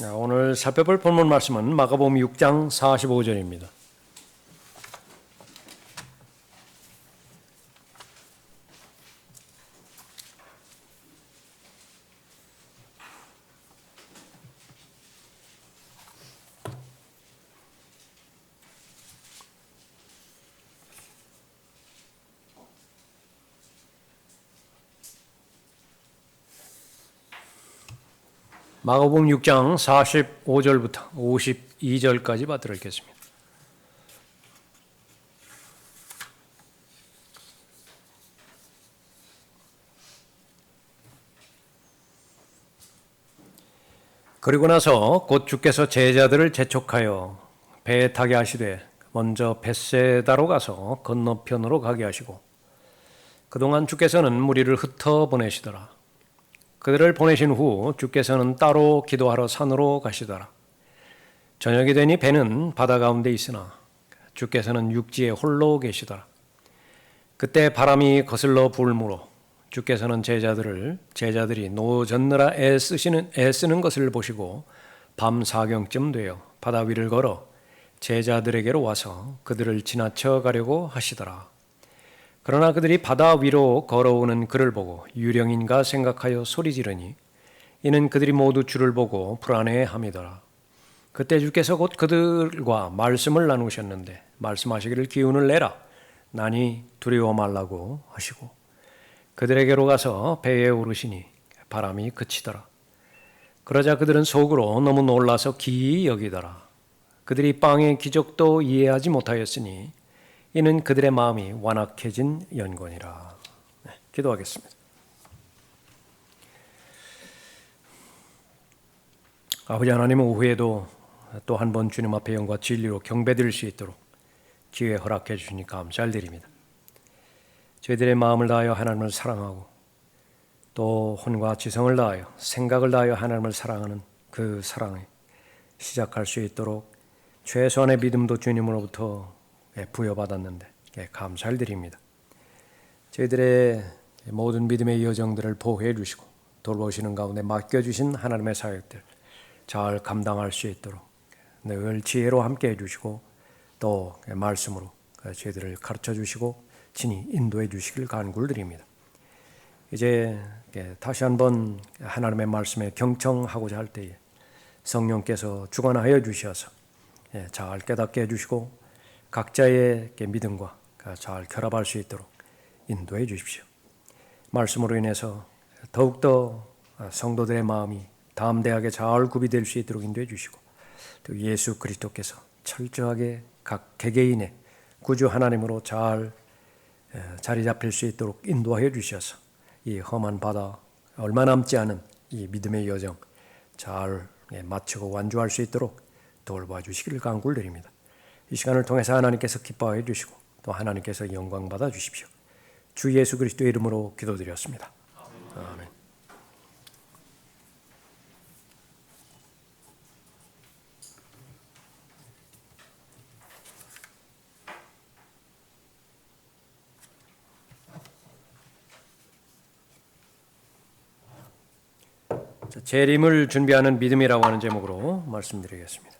오늘 살펴볼 본문 말씀은 마가복음 6장 45절입니다. 마가복음 6장 45절부터 52절까지 받들어 읽겠습니다. 그리고 나서 곧 주께서 제자들을 재촉하여 배에 타게 하시되 먼저 벳세다로 가서 건너편으로 가게 하시고 그동안 주께서는 무리를 흩어 보내시더라. 그들을 보내신 후 주께서는 따로 기도하러 산으로 가시더라. 저녁이 되니 배는 바다 가운데 있으나 주께서는 육지에 홀로 계시더라. 그때 바람이 거슬러 불므로 주께서는 제자들이 노젓느라 애쓰는 것을 보시고 밤 사경쯤 되어 바다 위를 걸어 제자들에게로 와서 그들을 지나쳐 가려고 하시더라. 그러나 그들이 바다 위로 걸어오는 그를 보고 유령인가 생각하여 소리 지르니 이는 그들이 모두 주를 보고 불안해함이더라. 그때 주께서 곧 그들과 말씀을 나누셨는데 말씀하시기를 기운을 내라 나니 두려워 말라고 하시고 그들에게로 가서 배에 오르시니 바람이 그치더라. 그러자 그들은 속으로 너무 놀라서 기이 여기더라. 그들이 빵의 기적도 이해하지 못하였으니 이는 그들의 마음이 완악해진 연곤이라. 기도하겠습니다. 아버지 하나님, 오후에도 또 한 번 주님 앞에 영과 진리로 경배드릴 수 있도록 기회 허락해 주시니 감사드립니다. 저희들의 마음을 다하여 하나님을 사랑하고 또 혼과 지성을 다하여 생각을 다하여 하나님을 사랑하는 그 사랑을 시작할 수 있도록 최소한의 믿음도 주님으로부터 부여받았는데 감사를 드립니다. 저희들의 모든 믿음의 여정들을 보호해 주시고 돌보시는 가운데 맡겨주신 하나님의 사역들 잘 감당할 수 있도록 늘 지혜로 함께 해주시고 또 말씀으로 저희들을 가르쳐 주시고 친히 인도해 주시길 간구를 드립니다. 이제 다시 한번 하나님의 말씀에 경청하고자 할 때에 성령께서 주관하여 주셔서 잘 깨닫게 해주시고 각자의 믿음과 잘 결합할 수 있도록 인도해 주십시오. 말씀으로 인해서 더욱더 성도들의 마음이 담대하게 잘 구비될 수 있도록 인도해 주시고 또 예수 그리스도께서 철저하게 각 개개인의 구주 하나님으로 잘 자리 잡힐 수 있도록 인도하여 주셔서 이 험한 바다 얼마 남지 않은 이 믿음의 여정 잘 마치고 완주할 수 있도록 돌봐 주시기를 간구를 드립니다. 이 시간을 통해서 하나님께서 기뻐해 주시고 또 하나님께서 영광 받아 주십시오. 주 예수 그리스도의 이름으로 기도드렸습니다. 아멘. 재림을 준비하는 믿음이라고 하는 제목으로 말씀드리겠습니다.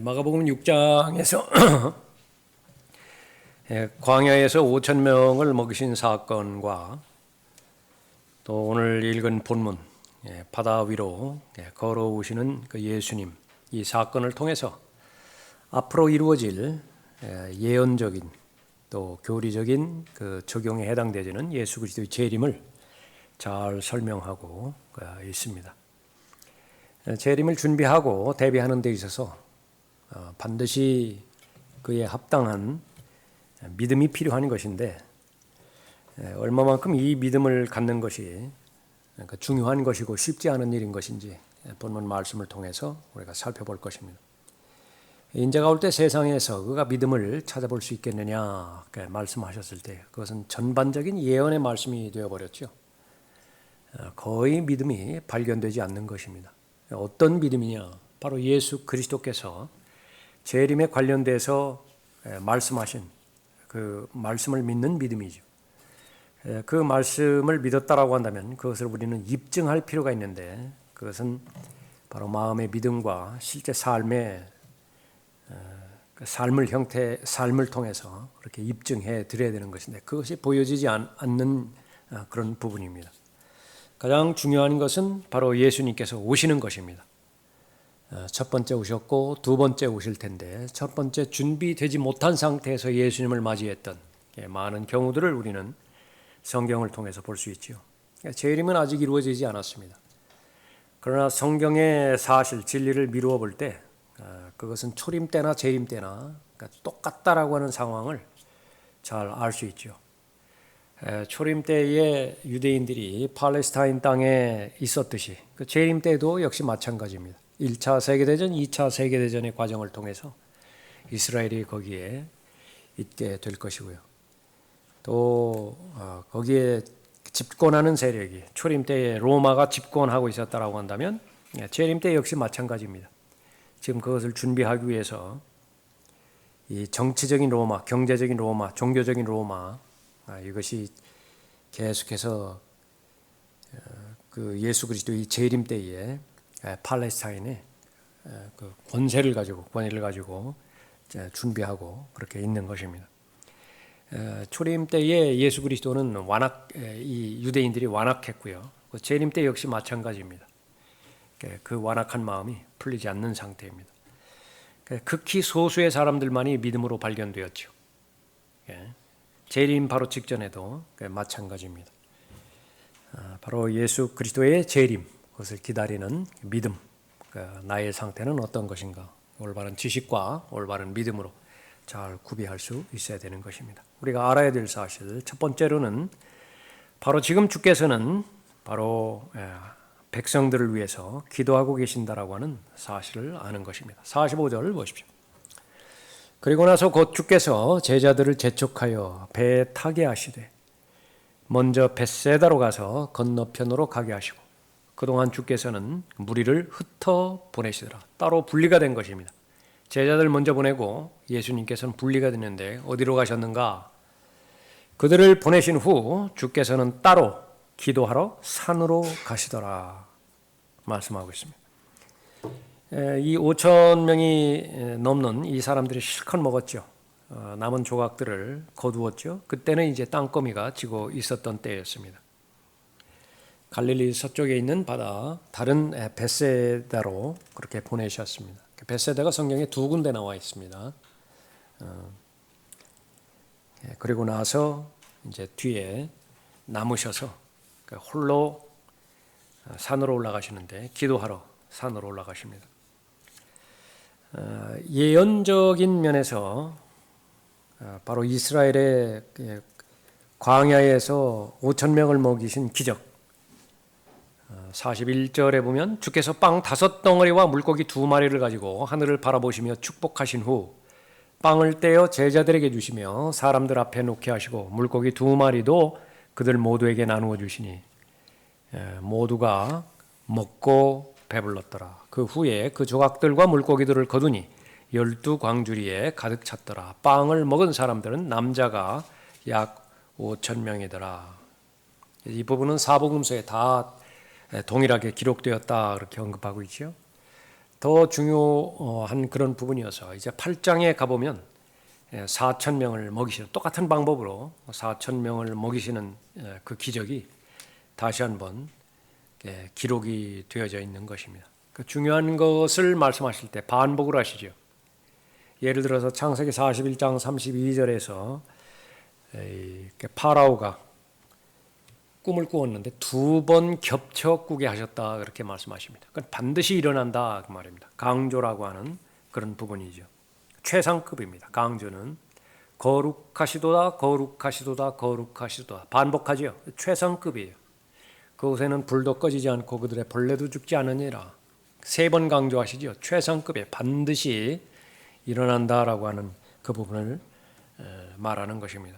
마가복음 6장에서 광야에서 5천 명을 먹이신 사건과 또 오늘 읽은 본문 바다 위로 걸어오시는 그 예수님 이 사건을 통해서 앞으로 이루어질 예언적인 또 교리적인 그 적용에 해당되지는 예수 그리스도의 재림을 잘 설명하고 있습니다. 재림을 준비하고 대비하는 데 있어서 반드시 그에 합당한 믿음이 필요한 것인데 얼마만큼 이 믿음을 갖는 것이 중요한 것이고 쉽지 않은 일인 것인지 본문 말씀을 통해서 우리가 살펴볼 것입니다. 인자가 올 때 세상에서 그가 믿음을 찾아볼 수 있겠느냐 말씀하셨을 때 그것은 전반적인 예언의 말씀이 되어버렸죠. 거의 믿음이 발견되지 않는 것입니다. 어떤 믿음이냐? 바로 예수 그리스도께서 재림에 관련돼서 말씀하신 그 말씀을 믿는 믿음이죠. 그 말씀을 믿었다라고 한다면 그것을 우리는 입증할 필요가 있는데 그것은 바로 마음의 믿음과 실제 삶의 그 삶을 통해서 그렇게 입증해 드려야 되는 것인데 그것이 보여지지 않는 그런 부분입니다. 가장 중요한 것은 바로 예수님께서 오시는 것입니다. 첫 번째 오셨고 두 번째 오실 텐데 첫 번째 준비되지 못한 상태에서 예수님을 맞이했던 많은 경우들을 우리는 성경을 통해서 볼 수 있죠. 재림은 아직 이루어지지 않았습니다. 그러나 성경의 사실, 진리를 미루어 볼 때 그것은 초림 때나 재림 때나 똑같다라고 하는 상황을 잘 알 수 있죠. 초림 때에 유대인들이 팔레스타인 땅에 있었듯이 그 재림 때도 역시 마찬가지입니다. 1차 세계대전, 2차 세계대전의 과정을 통해서 이스라엘이 거기에 있게 될 것이고요. 또 거기에 집권하는 세력이 초림 때에 로마가 집권하고 있었다라고 한다면 재림 때 역시 마찬가지입니다. 지금 그것을 준비하기 위해서 이 정치적인 로마, 경제적인 로마, 종교적인 로마 이것이 계속해서 그 예수 그리스도의 재림 때에 팔레스타인의 그 권위를 가지고 준비하고 그렇게 있는 것입니다. 초림 때에 예수 그리스도는 이 유대인들이 완악했고요. 그 재림 때 역시 마찬가지입니다. 그 완악한 마음이 풀리지 않는 상태입니다. 극히 소수의 사람들만이 믿음으로 발견되었죠. 재림 바로 직전에도 마찬가지입니다. 바로 예수 그리스도의 재림, 그것을 기다리는 믿음, 나의 상태는 어떤 것인가, 올바른 지식과 올바른 믿음으로 잘 구비할 수 있어야 되는 것입니다. 우리가 알아야 될 사실, 첫 번째로는 바로 지금 주께서는 바로 백성들을 위해서 기도하고 계신다라고 하는 사실을 아는 것입니다. 45절 보십시오. 그리고 나서 곧 주께서 제자들을 재촉하여 배에 타게 하시되 먼저 벳세다로 가서 건너편으로 가게 하시고 그동안 주께서는 무리를 흩어 보내시더라. 따로 분리가 된 것입니다. 제자들 먼저 보내고 예수님께서는 분리가 됐는데 어디로 가셨는가? 그들을 보내신 후 주께서는 따로 기도하러 산으로 가시더라 말씀하고 있습니다. 이 5천 명이 넘는 이 사람들이 실컷 먹었죠. 남은 조각들을 거두었죠. 그때는 이제 땅거미가 지고 있었던 때였습니다. 갈릴리 서쪽에 있는 바다 다른 벳세다로 그렇게 보내셨습니다. 벳세다가 성경에 두 군데 나와 있습니다. 그리고 나서 이제 뒤에 남으셔서 홀로 산으로 올라가시는데 기도하러 산으로 올라가십니다. 예언적인 면에서 바로 이스라엘의 광야에서 5천 명을 먹이신 기적 41절에 보면 주께서 빵 5덩어리와 물고기 2마리를 가지고 하늘을 바라보시며 축복하신 후 빵을 떼어 제자들에게 주시며 사람들 앞에 놓게 하시고 물고기 2마리도 그들 모두에게 나누어 주시니 모두가 먹고 배불렀더라. 그 후에 그 조각들과 물고기들을 거두니 12광주리에 가득 찼더라. 빵을 먹은 사람들은 남자가 약 5천 명이더라. 이 부분은 사복음서에 다 동일하게 기록되었다 그렇게 언급하고 있죠. 더 중요한 그런 부분이어서 이제 8장에 가보면 4천 명을 먹이시는 똑같은 방법으로 4천 명을 먹이시는 그 기적이 다시 한번 기록이 되어져 있는 것입니다. 그 중요한 것을 말씀하실 때 반복을 하시죠. 예를 들어서 창세기 41장 32절에서 파라오가 꿈을 꾸었는데 2번 겹쳐 꾸게 하셨다 그렇게 말씀하십니다. 그건 반드시 일어난다 그 말입니다. 강조라고 하는 그런 부분이죠. 최상급입니다. 강조는 거룩하시도다 거룩하시도다 거룩하시도다 반복하죠. 최상급이에요. 그곳에는 불도 꺼지지 않고 그들의 벌레도 죽지 않으니라. 3번 강조하시죠. 최상급에 반드시 일어난다라고 하는 그 부분을 말하는 것입니다.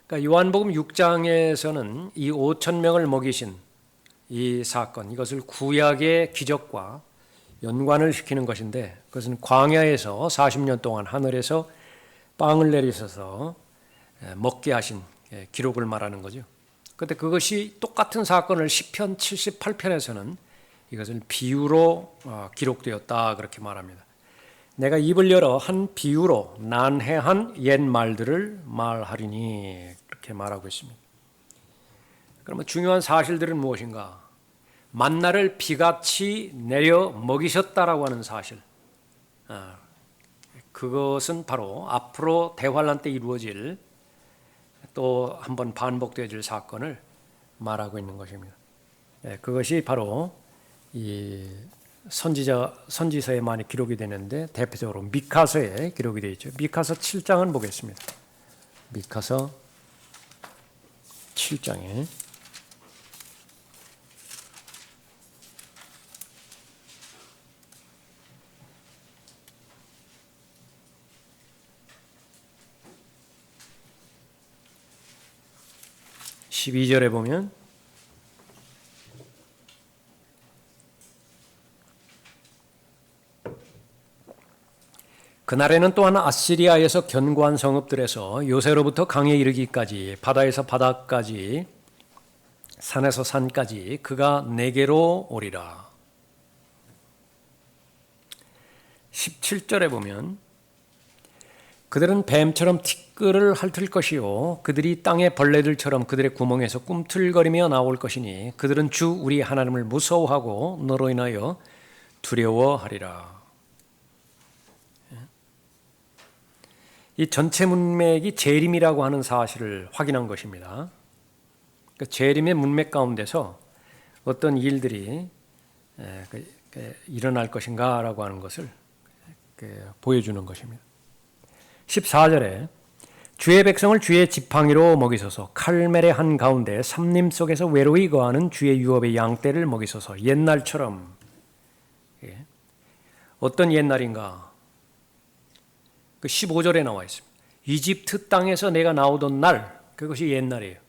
그러니까 요한복음 6장에서는 이 5천 명을 먹이신 이 사건, 이것을 구약의 기적과 연관을 시키는 것인데 그것은 광야에서 40년 동안 하늘에서 빵을 내리셔서 먹게 하신 기록을 말하는 거죠. 그런데 그것이 똑같은 사건을 시편 78편에서는 이것을 비유로 기록되었다 그렇게 말합니다. 내가 입을 열어 한 비유로 난해한 옛 말들을 말하리니 그렇게 말하고 있습니다. 그러면 중요한 사실들은 무엇인가? 만나를 비같이 내려 먹이셨다라고 하는 사실. 그것은 바로 앞으로 대환란 때 이루어질 또 한 번 반복되어질 사건을 말하고 있는 것입니다. 그것이 바로 이 선지서에 많이 기록이 되는데 대표적으로 미카서에 기록이 되어 있죠. 미카서 7장은 보겠습니다. 미카서 7장에 12절에 보면 그날에는 또한 아시리아에서 견고한 성읍들에서 요새로부터 강에 이르기까지 바다에서 바다까지 산에서 산까지 그가 내게로 오리라. 17절에 보면 그들은 뱀처럼 티끌을 핥을 것이요 그들이 땅의 벌레들처럼 그들의 구멍에서 꿈틀거리며 나올 것이니 그들은 주 우리 하나님을 무서워하고 너로 인하여 두려워하리라. 이 전체 문맥이 재림이라고 하는 사실을 확인한 것입니다. 그러니까 재림의 문맥 가운데서 어떤 일들이 일어날 것인가라고 하는 것을 보여주는 것입니다. 14절에 주의 백성을 주의 지팡이로 먹이소서 칼멜의 한가운데 삼림 속에서 외로이 거하는 주의 유업의 양떼를 먹이소서. 옛날처럼. 어떤 옛날인가? 그 15절에 나와 있습니다. 이집트 땅에서 내가 나오던 날, 그것이 옛날이에요.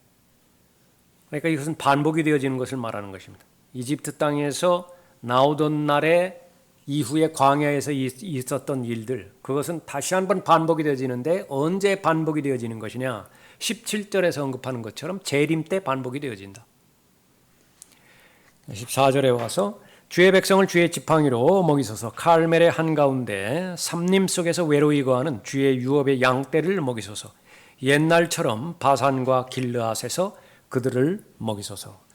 그러니까 이것은 반복이 되어지는 것을 말하는 것입니다. 이집트 땅에서 나오던 날에 이후에 광야에서 있었던 일들, 그것은 다시 한번 반복이 되어지는데 언제 반복이 되어지는 것이냐? 17절에서 언급하는 것처럼 재림 때 반복이 되어진다. 14절에 와서 주의 백성을 주의 지팡이로 먹이소서. 칼멜의 한가운데 삼림 속에서 외로이 거하는 주의 유업의 양떼를 먹이소서. 옛날처럼 바산과 길르앗에서 그들을 먹이소서.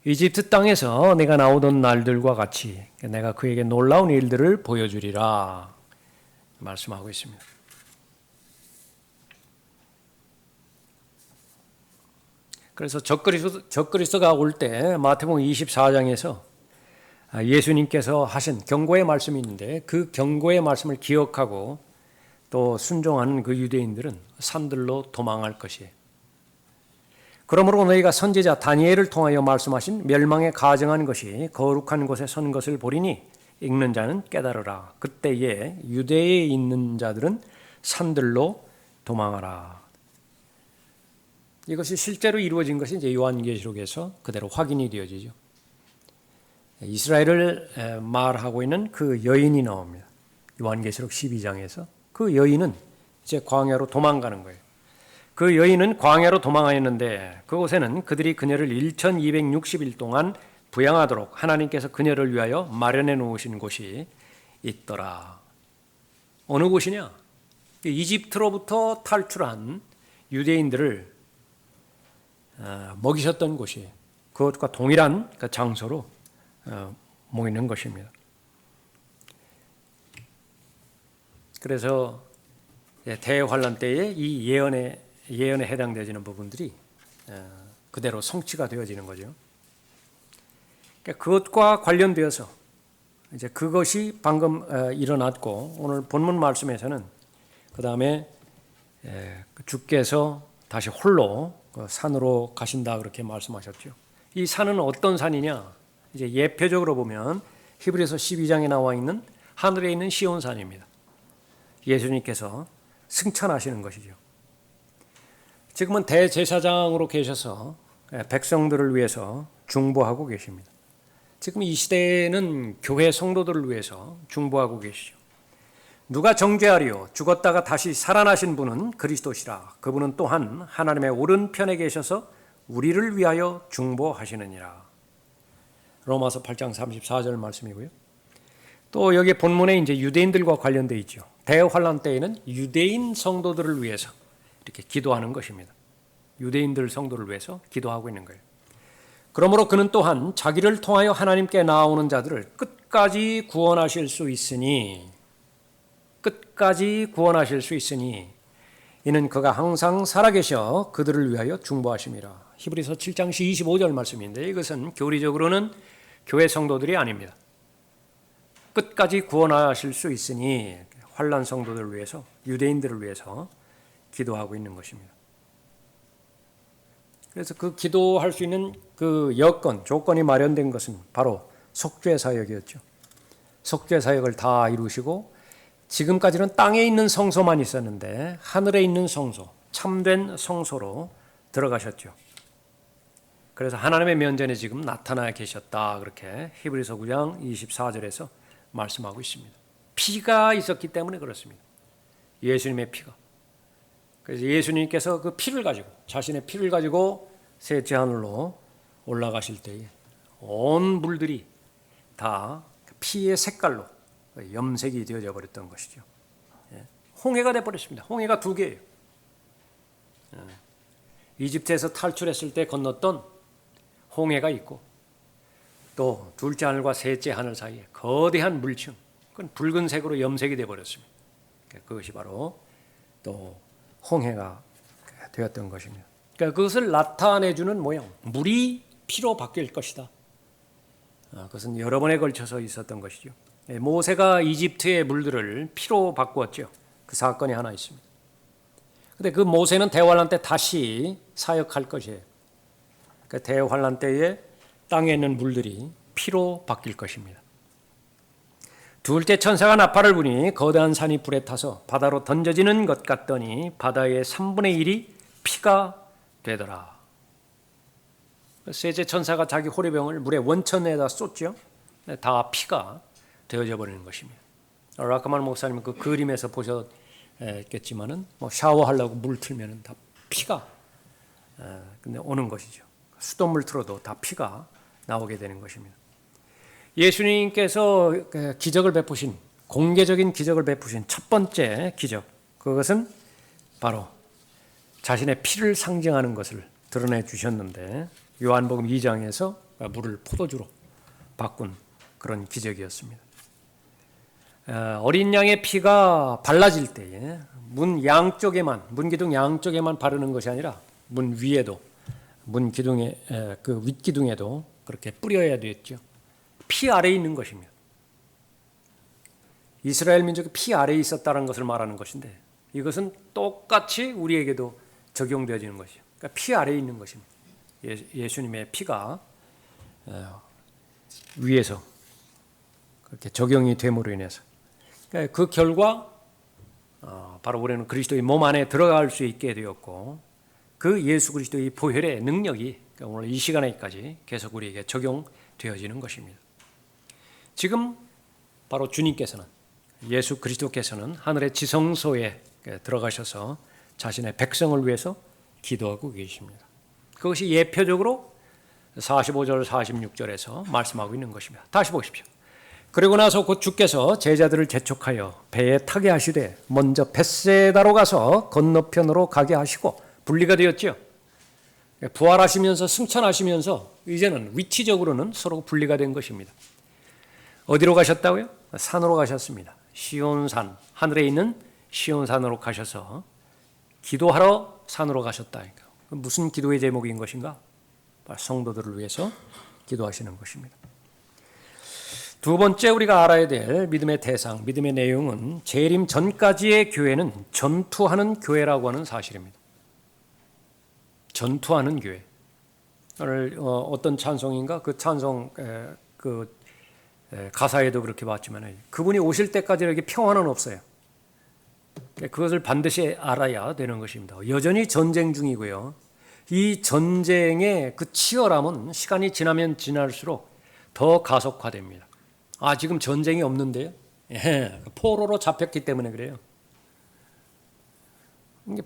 이집트 땅에서 내가 나오던 날들과 같이 내가 그에게 놀라운 일들을 보여주리라 말씀하고 있습니다. 그래서 적그리스도가 올 때 마태복음 24장에서 예수님께서 하신 경고의 말씀이 있는데 그 경고의 말씀을 기억하고 또 순종하는 그 유대인들은 산들로 도망할 것이에요. 그러므로 너희가 선지자 다니엘을 통하여 말씀하신 멸망에 가증한 것이 거룩한 곳에 선 것을 보리니 읽는 자는 깨달으라. 그때에 유대에 있는 자들은 산들로 도망하라. 이것이 실제로 이루어진 것이 이제 요한계시록에서 그대로 확인이 되어지죠. 이스라엘을 말하고 있는 그 여인이 나옵니다. 요한계시록 12장에서 그 여인은 이제 광야로 도망가는 거예요. 그 여인은 광야로 도망하였는데 그곳에는 그들이 그녀를 1260일 동안 부양하도록 하나님께서 그녀를 위하여 마련해 놓으신 곳이 있더라. 어느 곳이냐? 이집트로부터 탈출한 유대인들을 먹이셨던 곳이에요. 그것과 동일한 그 장소로 모이는 것입니다. 그래서 대환란 때에 이 예언에 해당되어지는 부분들이 그대로 성취가 되어지는 거죠. 그러니까 그것과 관련되어서 이제 그것이 방금 일어났고 오늘 본문 말씀에서는 그 다음에 주께서 다시 홀로 산으로 가신다 그렇게 말씀하셨죠. 이 산은 어떤 산이냐? 이제 예표적으로 보면 히브리서 12장에 나와 있는 하늘에 있는 시온산입니다. 예수님께서 승천하시는 것이죠. 지금은 대제사장으로 계셔서 백성들을 위해서 중보하고 계십니다. 지금 이 시대에는 교회 성도들을 위해서 중보하고 계시죠. 누가 정죄하리요? 죽었다가 다시 살아나신 분은 그리스도시라. 그분은 또한 하나님의 오른편에 계셔서 우리를 위하여 중보하시느니라. 로마서 8장 34절 말씀이고요. 또 여기 본문에 이제 유대인들과 관련되어 있죠. 대환란 때에는 유대인 성도들을 위해서 이렇게 기도하는 것입니다. 유대인들 성도를 위해서 기도하고 있는 거예요. 그러므로 그는 또한 자기를 통하여 하나님께 나아오는 자들을 끝까지 구원하실 수 있으니 이는 그가 항상 살아계셔 그들을 위하여 중보하심이라. 히브리서 7장 25절 말씀인데 이것은 교리적으로는 교회 성도들이 아닙니다. 끝까지 구원하실 수 있으니 환난 성도들을 위해서, 유대인들을 위해서 기도하고 있는 것입니다. 그래서 그 기도할 수 있는 그 조건이 마련된 것은 바로 속죄 사역이었죠. 속죄 사역을 다 이루시고 지금까지는 땅에 있는 성소만 있었는데 하늘에 있는 성소, 참된 성소로 들어가셨죠. 그래서 하나님의 면전에 지금 나타나 계셨다. 그렇게 히브리서 9장 24절에서 말씀하고 있습니다. 피가 있었기 때문에 그렇습니다. 예수님의 피가. 그래서 예수님께서 그 피를 가지고, 자신의 피를 가지고 셋째 하늘로 올라가실 때에 온 물들이 다 피의 색깔로 염색이 되어져 버렸던 것이죠. 홍해가 되어버렸습니다. 홍해가 두 개예요. 이집트에서 탈출했을 때 건넜던 홍해가 있고 또 둘째 하늘과 셋째 하늘 사이에 거대한 물층, 그건 붉은색으로 염색이 되어버렸습니다. 그것이 바로 또 홍해가 되었던 것입니다. 그러니까 그것을 나타내주는 모양, 물이 피로 바뀔 것이다. 그것은 여러 번에 걸쳐서 있었던 것이죠. 모세가 이집트의 물들을 피로 바꾸었죠. 그 사건이 하나 있습니다. 그런데 그 모세는 대환란 때 다시 사역할 것이에요. 그 대환란 때에 땅에 있는 물들이 피로 바뀔 것입니다. 둘째 천사가 나팔을 부니 거대한 산이 불에 타서 바다로 던져지는 것 같더니 바다의 3분의 1이 피가 되더라. 셋째 천사가 자기 호리병을 물의 원천에다 쏟죠. 다 피가 되어져 버리는 것입니다. 라카만 목사님은 그 그림에서 보셨겠지만은 샤워하려고 물 틀면은 다 피가 근데 오는 것이죠. 수돗물 틀어도 다 피가 나오게 되는 것입니다. 예수님께서 기적을 베푸신, 공개적인 기적을 베푸신 첫 번째 기적, 그것은 바로 자신의 피를 상징하는 것을 드러내 주셨는데 요한복음 2장에서 물을 포도주로 바꾼 그런 기적이었습니다. 어린 양의 피가 발라질 때에 문 기둥 양쪽에만 바르는 것이 아니라 문 위에도, 문 기둥의 그 윗기둥에도 그렇게 뿌려야 되었죠. 피 아래에 있는 것입니다. 이스라엘 민족이 피 아래에 있었다는 것을 말하는 것인데 이것은 똑같이 우리에게도 적용되어지는 것이죠. 그러니까 피 아래에 있는 것입니다. 예수님의 피가 위에서 그렇게 적용이 됨으로 인해서 그러니까 그 결과 바로 우리는 그리스도의 몸 안에 들어갈 수 있게 되었고 그 예수 그리스도의 보혈의 능력이 오늘 이 시간에까지 계속 우리에게 적용되어지는 것입니다. 지금 바로 주님께서는, 예수 그리스도께서는 하늘의 지성소에 들어가셔서 자신의 백성을 위해서 기도하고 계십니다. 그것이 예표적으로 45절 46절에서 말씀하고 있는 것입니다. 다시 보십시오. 그리고 나서 곧 주께서 제자들을 재촉하여 배에 타게 하시되 먼저 벳세다로 가서 건너편으로 가게 하시고 분리가 되었죠. 부활하시면서 승천하시면서 이제는 위치적으로는 서로 분리가 된 것입니다. 어디로 가셨다고요? 산으로 가셨습니다. 시온산, 하늘에 있는 시온산으로 가셔서 기도하러 산으로 가셨다니까. 무슨 기도의 제목인 것인가? 성도들을 위해서 기도하시는 것입니다. 두 번째 우리가 알아야 될 믿음의 대상, 믿음의 내용은 재림 전까지의 교회는 전투하는 교회라고 하는 사실입니다. 전투하는 교회. 오늘 어떤 찬송인가? 그 찬송 가사에도 그렇게 봤지만 그분이 오실 때까지 이렇게 평화는 없어요. 그것을 반드시 알아야 되는 것입니다. 여전히 전쟁 중이고요. 이 전쟁의 그 치열함은 시간이 지나면 지날수록 더 가속화됩니다. 지금 전쟁이 없는데요? 예, 포로로 잡혔기 때문에 그래요.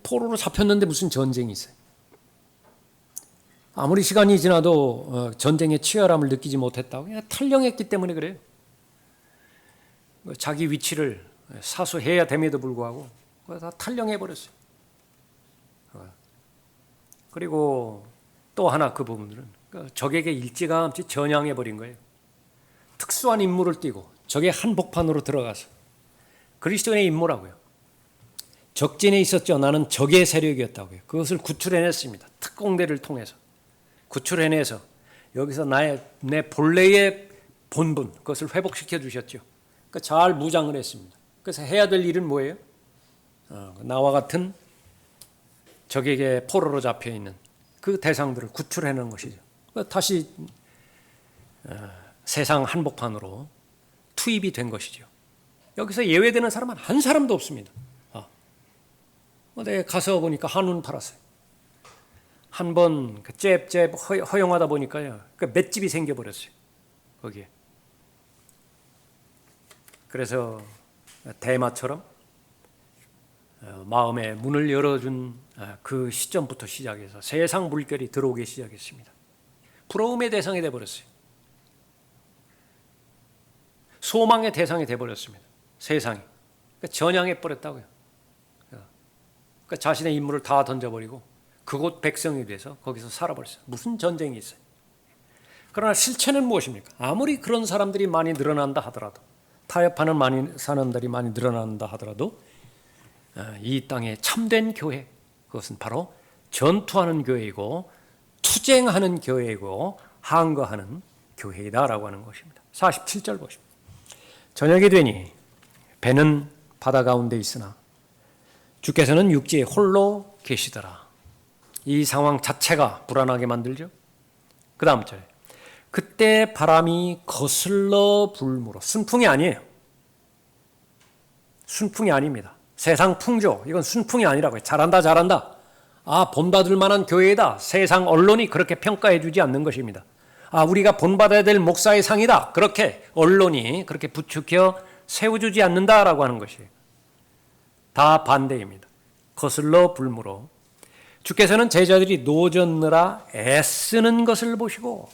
포로로 잡혔는데 무슨 전쟁이 있어요? 아무리 시간이 지나도 전쟁의 치열함을 느끼지 못했다고 그냥 탈령했기 때문에 그래요. 자기 위치를 사수해야 됨에도 불구하고 다 탈령해버렸어요. 그리고 또 하나 그 부분들은 적에게 일찌감치 전향해버린 거예요. 특수한 임무를 띠고 적의 한복판으로 들어가서 그리스도인의 임무라고요. 적진에 있었죠. 나는 적의 세력이었다고요. 그것을 구출해냈습니다. 특공대를 통해서 구출해내서 여기서 내 본래의 본분 그것을 회복시켜 주셨죠. 그러니까 잘 무장을 했습니다. 그래서 해야 될 일은 뭐예요? 나와 같은 적에게 포로로 잡혀 있는 그 대상들을 구출해내는 것이죠. 다시 세상 한복판으로 투입이 된 것이죠. 여기서 예외되는 사람은 한 사람도 없습니다. 내가 가서 보니까 한운 팔았어요. 한번 잽 허용하다 보니까요, 맷집이 생겨버렸어요. 거기에. 그래서 대마처럼 마음의 문을 열어준 그 시점부터 시작해서 세상 물결이 들어오기 시작했습니다. 부러움의 대상이 되어버렸어요. 소망의 대상이 되어버렸습니다. 세상이. 전향해버렸다고요. 자신의 임무를 다 던져버리고 그곳 백성이 돼서 거기서 살아버렸어요. 무슨 전쟁이 있어요. 그러나 실체는 무엇입니까? 아무리 그런 사람들이 많이 늘어난다 하더라도, 타협하는 사람들이 많이 늘어난다 하더라도 이 땅의 참된 교회, 그것은 바로 전투하는 교회이고 투쟁하는 교회이고 항거하는 교회이다라고 하는 것입니다. 47절 보십니다. 저녁이 되니 배는 바다 가운데 있으나 주께서는 육지에 홀로 계시더라. 이 상황 자체가 불안하게 만들죠. 그 다음 절에 그때 바람이 거슬러 불므로, 순풍이 아니에요. 순풍이 아닙니다. 세상 풍조, 이건 순풍이 아니라고요. 잘한다. 본받을 만한 교회이다. 세상 언론이 그렇게 평가해 주지 않는 것입니다. 우리가 본받아야 될 목사의 상이다. 그렇게 언론이 그렇게 부추겨 세워주지 않는다라고 하는 것이에요. 다 반대입니다. 거슬러 불므로 주께서는 제자들이 노젓느라 애쓰는 것을 보시고,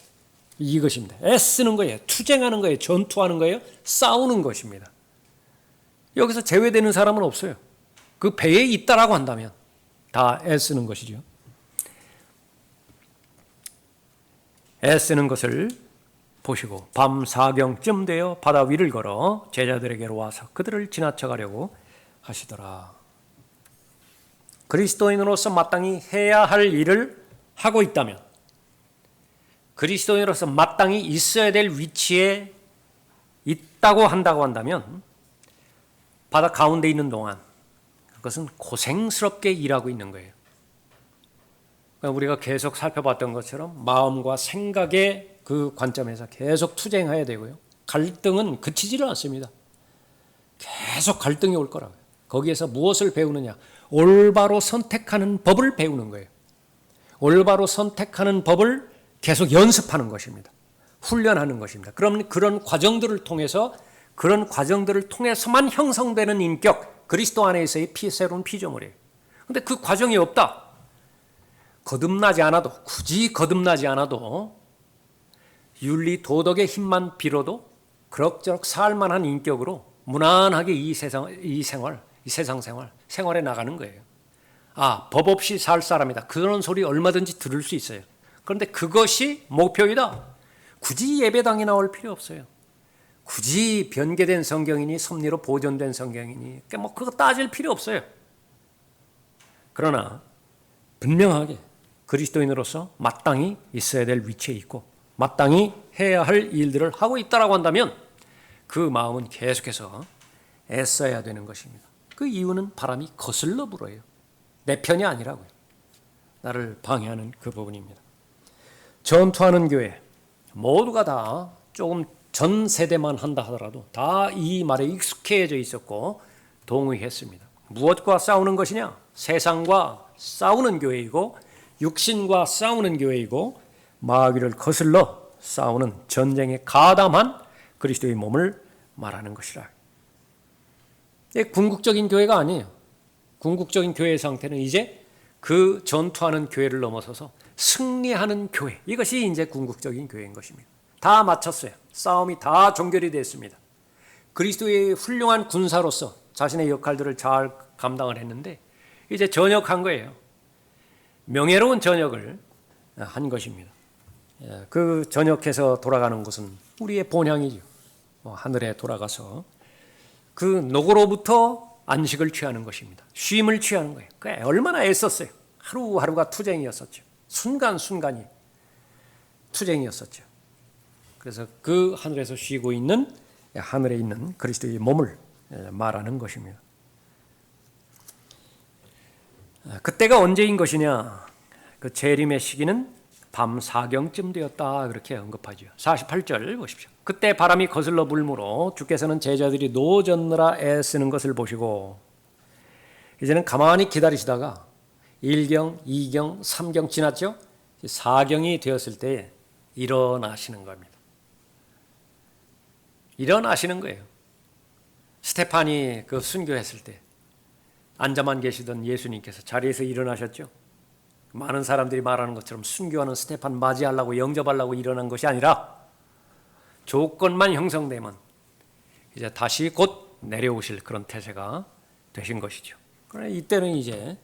이것입니다. 애쓰는 거예요. 투쟁하는 거예요. 전투하는 거예요. 싸우는 것입니다. 여기서 제외되는 사람은 없어요. 그 배에 있다라고 한다면 다 애쓰는 것이죠. 애쓰는 것을 보시고 밤 사경쯤 되어 바다 위를 걸어 제자들에게로 와서 그들을 지나쳐 가려고 하시더라. 그리스도인으로서 마땅히 해야 할 일을 하고 있다면, 그리스도인으로서 마땅히 있어야 될 위치에 있다고 한다면 바다 가운데 있는 동안 그것은 고생스럽게 일하고 있는 거예요. 그러니까 우리가 계속 살펴봤던 것처럼 마음과 생각의 그 관점에서 계속 투쟁해야 되고요. 갈등은 그치지를 않습니다. 계속 갈등이 올 거라고요. 거기에서 무엇을 배우느냐? 올바로 선택하는 법을 배우는 거예요. 올바로 선택하는 법을 계속 연습하는 것입니다. 훈련하는 것입니다. 그럼 그런 과정들을 통해서만 형성되는 인격, 그리스도 안에서의 새로운 피조물이에요. 그런데 그 과정이 없다. 굳이 거듭나지 않아도 윤리 도덕의 힘만 빌어도 그럭저럭 살만한 인격으로 무난하게 이 세상 생활에 나가는 거예요. 법 없이 살 사람이다. 그런 소리 얼마든지 들을 수 있어요. 그런데 그것이 목표이다. 굳이 예배당에 나올 필요 없어요. 굳이 변개된 성경이니 섭리로 보존된 성경이니 그거 따질 필요 없어요. 그러나 분명하게 그리스도인으로서 마땅히 있어야 될 위치에 있고 마땅히 해야 할 일들을 하고 있다라고 한다면 그 마음은 계속해서 애써야 되는 것입니다. 그 이유는 바람이 거슬러 불어요. 내 편이 아니라고요. 나를 방해하는 그 부분입니다. 전투하는 교회 모두가 다 조금 전 세대만 한다 하더라도 다 이 말에 익숙해져 있었고 동의했습니다. 무엇과 싸우는 것이냐? 세상과 싸우는 교회이고 육신과 싸우는 교회이고 마귀를 거슬러 싸우는 전쟁에 가담한 그리스도의 몸을 말하는 것이라. 궁극적인 교회가 아니에요. 궁극적인 교회의 상태는 이제 그 전투하는 교회를 넘어서서 승리하는 교회. 이것이 이제 궁극적인 교회인 것입니다. 다 마쳤어요. 싸움이 다 종결이 됐습니다. 그리스도의 훌륭한 군사로서 자신의 역할들을 잘 감당을 했는데 이제 전역한 거예요. 명예로운 전역을 한 것입니다. 그 전역해서 돌아가는 것은 우리의 본향이죠. 하늘에 돌아가서 그 노고로부터 안식을 취하는 것입니다. 쉼을 취하는 거예요. 얼마나 애썼어요. 하루하루가 투쟁이었었죠. 순간순간이 투쟁이었었죠. 그래서 그 하늘에서 쉬고 있는 하늘에 있는 그리스도의 몸을 말하는 것입니다. 그때가 언제인 것이냐? 그 재림의 시기는 밤 4경쯤 되었다 그렇게 언급하죠. 48절 보십시오. 그때 바람이 거슬러 불므로 주께서는 제자들이 노젓느라 애쓰는 것을 보시고 이제는 가만히 기다리시다가 1경, 2경, 3경 지났죠. 4경이 되었을 때 일어나시는 겁니다. 일어나시는 거예요. 스테판이 그 순교했을 때 앉아만 계시던 예수님께서 자리에서 일어나셨죠. 많은 사람들이 말하는 것처럼 순교하는 스테판 맞이하려고 영접하려고 일어난 것이 아니라 조건만 형성되면 이제 다시 곧 내려오실 그런 태세가 되신 것이죠. 그러나 이때는 이제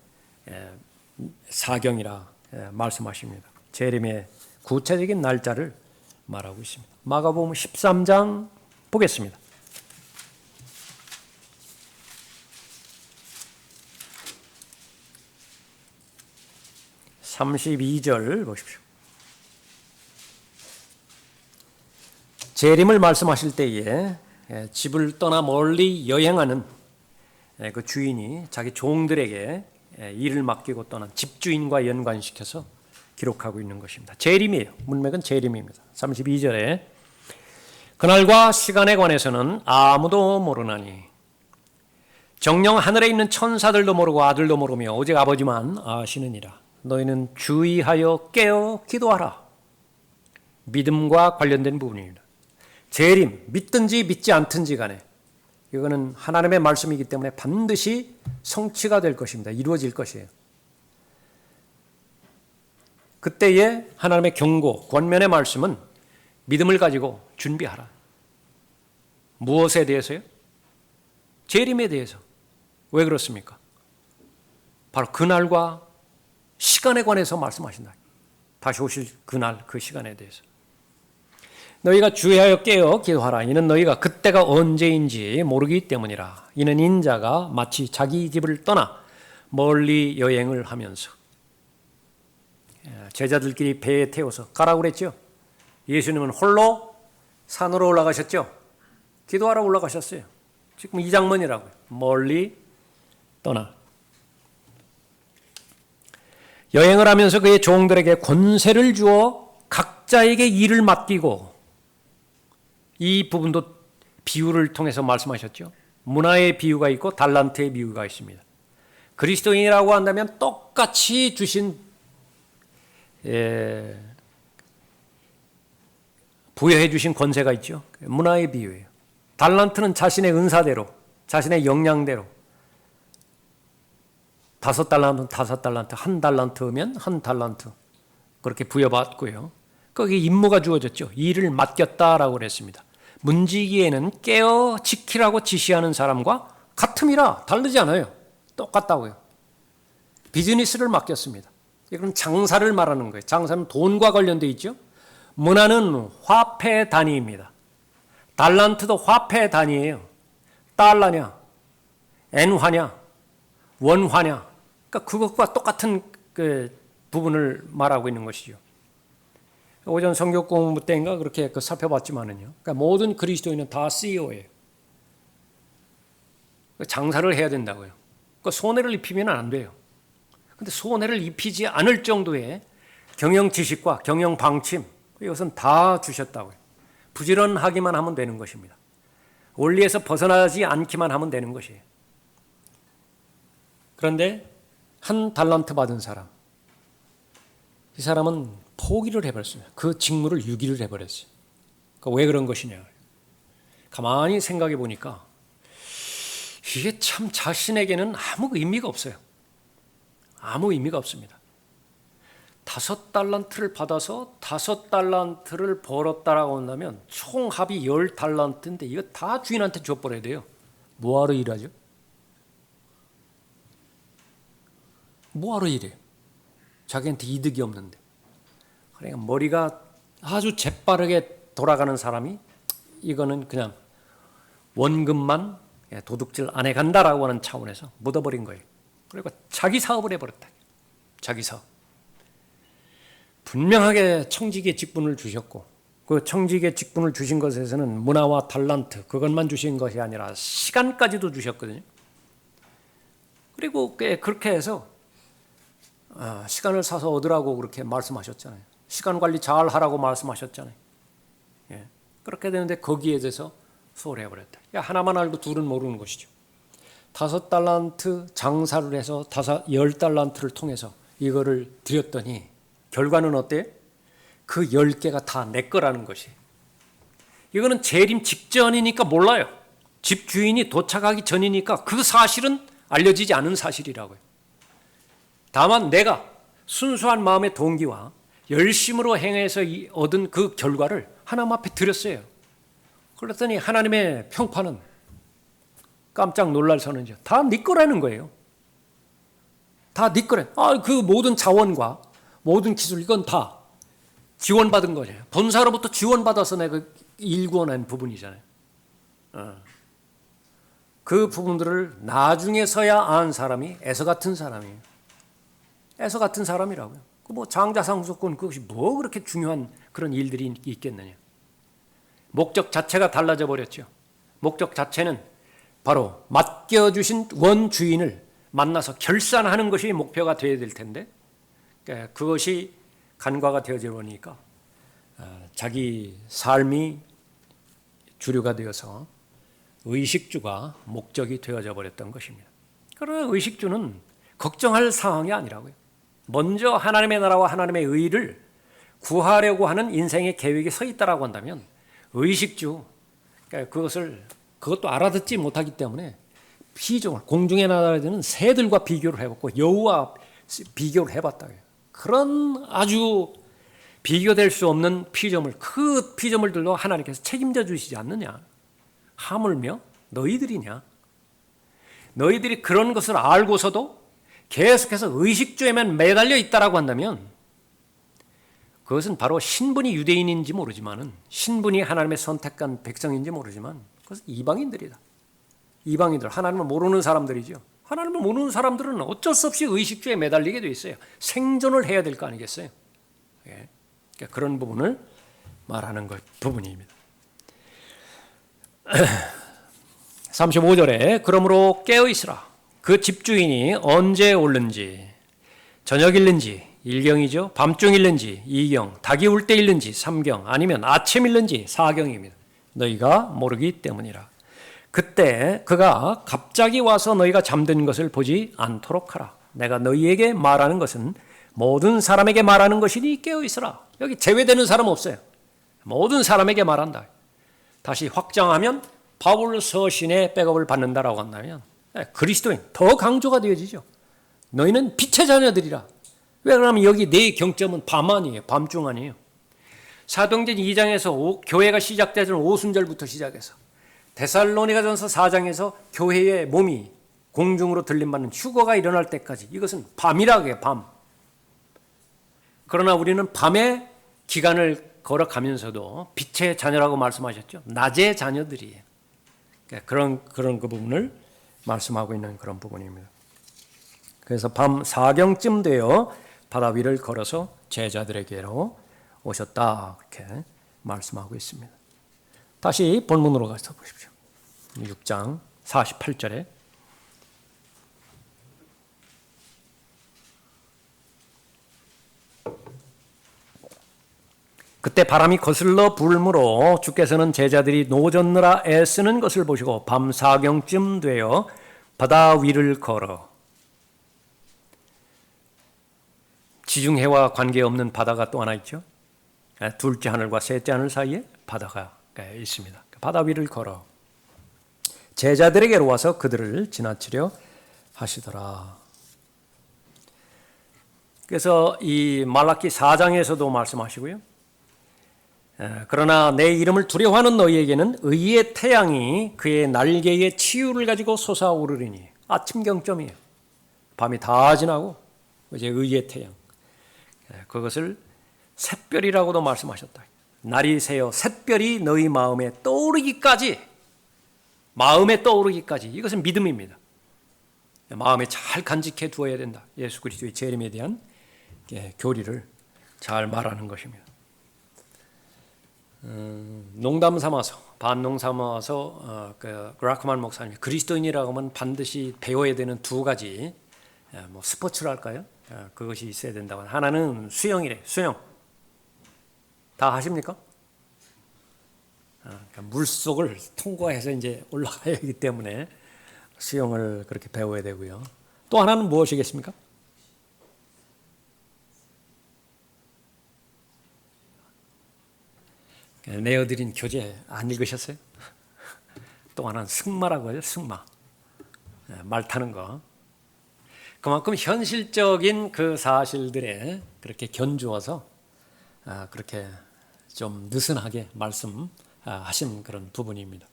사경이라 말씀하십니다. 재림의 구체적인 날짜를 말하고 있습니다. 마가복음 13장 보겠습니다. 32절 보십시오. 재림을 말씀하실 때에 집을 떠나 멀리 여행하는 그 주인이 자기 종들에게 일을 맡기고 떠난 집주인과 연관시켜서 기록하고 있는 것입니다. 재림이에요. 문맥은 재림입니다. 32절에 그날과 시간에 관해서는 아무도 모르나니 정녕 하늘에 있는 천사들도 모르고 아들도 모르며 오직 아버지만 아시느니라. 너희는 주의하여 깨어 기도하라. 믿음과 관련된 부분입니다. 재림, 믿든지 믿지 않든지 간에 이거는 하나님의 말씀이기 때문에 반드시 성취가 될 것입니다. 이루어질 것이에요. 그때의 하나님의 경고, 권면의 말씀은 믿음을 가지고 준비하라. 무엇에 대해서요? 재림에 대해서. 왜 그렇습니까? 바로 그날과 시간에 관해서 말씀하신다. 다시 오실 그날, 그 시간에 대해서. 너희가 주의하여 깨어 기도하라. 이는 너희가 그때가 언제인지 모르기 때문이라. 이는 인자가 마치 자기 집을 떠나 멀리 여행을 하면서 제자들끼리 배에 태워서 가라고 그랬죠. 예수님은 홀로 산으로 올라가셨죠. 기도하러 올라가셨어요. 지금 이 장면이라고요. 멀리 떠나. 여행을 하면서 그의 종들에게 권세를 주어 각자에게 일을 맡기고 이 부분도 비유를 통해서 말씀하셨죠. 문화의 비유가 있고 달란트의 비유가 있습니다. 그리스도인이라고 한다면 똑같이 주신 부여해 주신 권세가 있죠. 문화의 비유예요. 달란트는 자신의 은사대로, 자신의 역량대로 5달란트는 5달란트, 1달란트면 1달란트 그렇게 부여받고요. 거기에 임무가 주어졌죠. 일을 맡겼다라고 그랬습니다. 문지기에는 깨어 지키라고 지시하는 사람과 같음이라 다르지 않아요. 똑같다고요. 비즈니스를 맡겼습니다. 이건 장사를 말하는 거예요. 장사는 돈과 관련되어 있죠. 문화는 화폐 단위입니다. 달란트도 화폐 단위예요. 달러냐, 엔화냐, 원화냐. 그러니까 그것과 똑같은 그 부분을 말하고 있는 것이죠. 오전 성경 공부 때인가 그렇게 살펴봤지만은요. 그러니까 모든 그리스도인은 다 CEO예요. 장사를 해야 된다고요. 그러니까 손해를 입히면 안 돼요. 근데 손해를 입히지 않을 정도의 경영 지식과 경영 방침 이것은 다 주셨다고요. 부지런하기만 하면 되는 것입니다. 원리에서 벗어나지 않기만 하면 되는 것이에요. 그런데 1달란트 받은 사람, 이 사람은 포기를 해버렸습니다. 그 직무를 유기를 해버렸어요. 그러니까 왜 그런 것이냐. 가만히 생각해 보니까 이게 참 자신에게는 아무 의미가 없어요. 아무 의미가 없습니다. 5달란트를 받아서 5달란트를 벌었다라고 한다면 총 합이 10달란트인데 이거 다 주인한테 줘버려야 돼요. 뭐하러 일하죠? 뭐하러 일해요? 자기한테 이득이 없는데. 그러니까 머리가 아주 재빠르게 돌아가는 사람이 이거는 그냥 원금만 도둑질 안 해간다라고 하는 차원에서 묻어버린 거예요. 그리고 자기 사업을 해버렸다. 자기 사업. 분명하게 청지기의 직분을 주셨고 그 청지기의 직분을 주신 것에서는 문화와 달란트 그것만 주신 것이 아니라 시간까지도 주셨거든요. 그리고 그렇게 해서 시간을 사서 얻으라고 그렇게 말씀하셨잖아요. 시간 관리 잘 하라고 말씀하셨잖아요. 예. 그렇게 되는데 거기에 대해서 소홀해버렸다. 하나만 알고 둘은 모르는 것이죠. 5달란트 장사를 해서 10달란트를 통해서 이거를 드렸더니 결과는 어때요? 그 10개가 다 내 거라는 것이. 이거는 재림 직전이니까 몰라요. 집 주인이 도착하기 전이니까 그 사실은 알려지지 않은 사실이라고요. 다만 내가 순수한 마음의 동기와 열심으로 행해서 얻은 그 결과를 하나님 앞에 드렸어요. 그랬더니 하나님의 평판은 깜짝 놀랄 선언이죠. 다 네 거라는 거예요. 다 네 거래. 그 모든 자원과 모든 기술 이건 다 지원받은 거예요. 본사로부터 지원받아서 내가 일구어낸 부분이잖아요. 그 부분들을 나중에서야 안 사람이 에서 같은 사람이에요. 에서 같은 사람이라고요. 뭐 장자상속권 그것이 뭐 그렇게 중요한 그런 일들이 있겠느냐. 목적 자체가 달라져 버렸죠. 목적 자체는 바로 맡겨주신 원주인을 만나서 결산하는 것이 목표가 되어야 될 텐데 그것이 간과가 되어져 보니까 자기 삶이 주류가 되어서 의식주가 목적이 되어져 버렸던 것입니다. 그러나 의식주는 걱정할 상황이 아니라고요. 먼저 하나님의 나라와 하나님의 의를 구하려고 하는 인생의 계획이 서 있다라고 한다면 의식주 그것도 알아듣지 못하기 때문에 피조물 공중에 날아다니는 새들과 비교를 해봤고 여우와 비교를 해봤다. 그런 아주 비교될 수 없는 피조물 그 피조물들도 하나님께서 책임져 주시지 않느냐. 하물며 너희들이냐. 너희들이 그런 것을 알고서도 계속해서 의식주에만 매달려 있다라고 한다면 그것은 바로 신분이 유대인인지 모르지만 신분이 하나님의 선택한 백성인지 모르지만 그것은 이방인들이다. 이방인들, 하나님을 모르는 사람들이죠. 하나님을 모르는 사람들은 어쩔 수 없이 의식주에 매달리게 돼 있어요. 생존을 해야 될 거 아니겠어요? 예. 그러니까 그런 부분을 말하는 부분입니다. 35절에 그러므로 깨어있으라. 그 집주인이 언제 올는지 저녁일는지 1경이죠. 밤중일는지 2경, 닭이 울 때일는지 3경, 아니면 아침일는지 4경입니다. 너희가 모르기 때문이라. 그때 그가 갑자기 와서 너희가 잠든 것을 보지 않도록 하라. 내가 너희에게 말하는 것은 모든 사람에게 말하는 것이니 깨어있으라. 여기 제외되는 사람 없어요. 모든 사람에게 말한다. 다시 확장하면 바울 서신의 백업을 받는다라고 한다면 그리스도인 더 강조가 되어지죠. 너희는 빛의 자녀들이라. 왜 그러면 여기 내 경점은 밤 아니에요. 밤중 아니에요. 사도행전 2장에서 교회가 시작되는 오순절부터 시작해서 데살로니가전서 4장에서 교회의 몸이 공중으로 들림받는 휴거가 일어날 때까지 이것은 밤이라고 해요. 밤. 그러나 우리는 밤에 기간을 걸어가면서도 빛의 자녀라고 말씀하셨죠. 낮의 자녀들이에요. 그런 그 부분을 말씀하고 있는 그런 부분입니다. 그래서 밤 4경쯤 되어 바다 위를 걸어서 제자들에게로 오셨다. 이렇게 말씀하고 있습니다. 다시 본문으로 가서 보십시오. 6장 48절에 그때 바람이 거슬러 불므로 주께서는 제자들이 노젓느라 애쓰는 것을 보시고 밤 4경쯤 되어 바다 위를 걸어 지중해와 관계없는 바다가 또 하나 있죠. 둘째 하늘과 셋째 하늘 사이에 바다가 있습니다. 바다 위를 걸어 제자들에게로 와서 그들을 지나치려 하시더라. 그래서 이 말라기 4장에서도 말씀하시고요. 그러나 내 이름을 두려워하는 너희에게는 의의 태양이 그의 날개의 치유를 가지고 솟아오르리니. 아침 경점이에요. 밤이 다 지나고 이제 의의 태양. 그것을 샛별이라고도 말씀하셨다. 날이 새어 샛별이 너희 마음에 떠오르기까지, 이것은 믿음입니다. 마음에 잘 간직해 두어야 된다. 예수 그리스도의 재림에 대한 교리를 잘 말하는 것입니다. 농담 삼아서, 반농 삼아서 라크만 목사님이 그리스도인이라고 하면 반드시 배워야 되는 두 가지 스포츠랄까요? 그것이 있어야 된다고. 하나는 수영이래. 수영 다 하십니까? 그러니까 물속을 통과해서 이제 올라가야 하기 때문에 수영을 그렇게 배워야 되고요. 또 하나는 무엇이겠습니까? 내어드린 교재 안 읽으셨어요? 또 하나는 승마라고 해요. 승마. 말 타는 거. 그만큼 현실적인 그 사실들에 그렇게 견주어서 그렇게 좀 느슨하게 말씀하신 그런 부분입니다.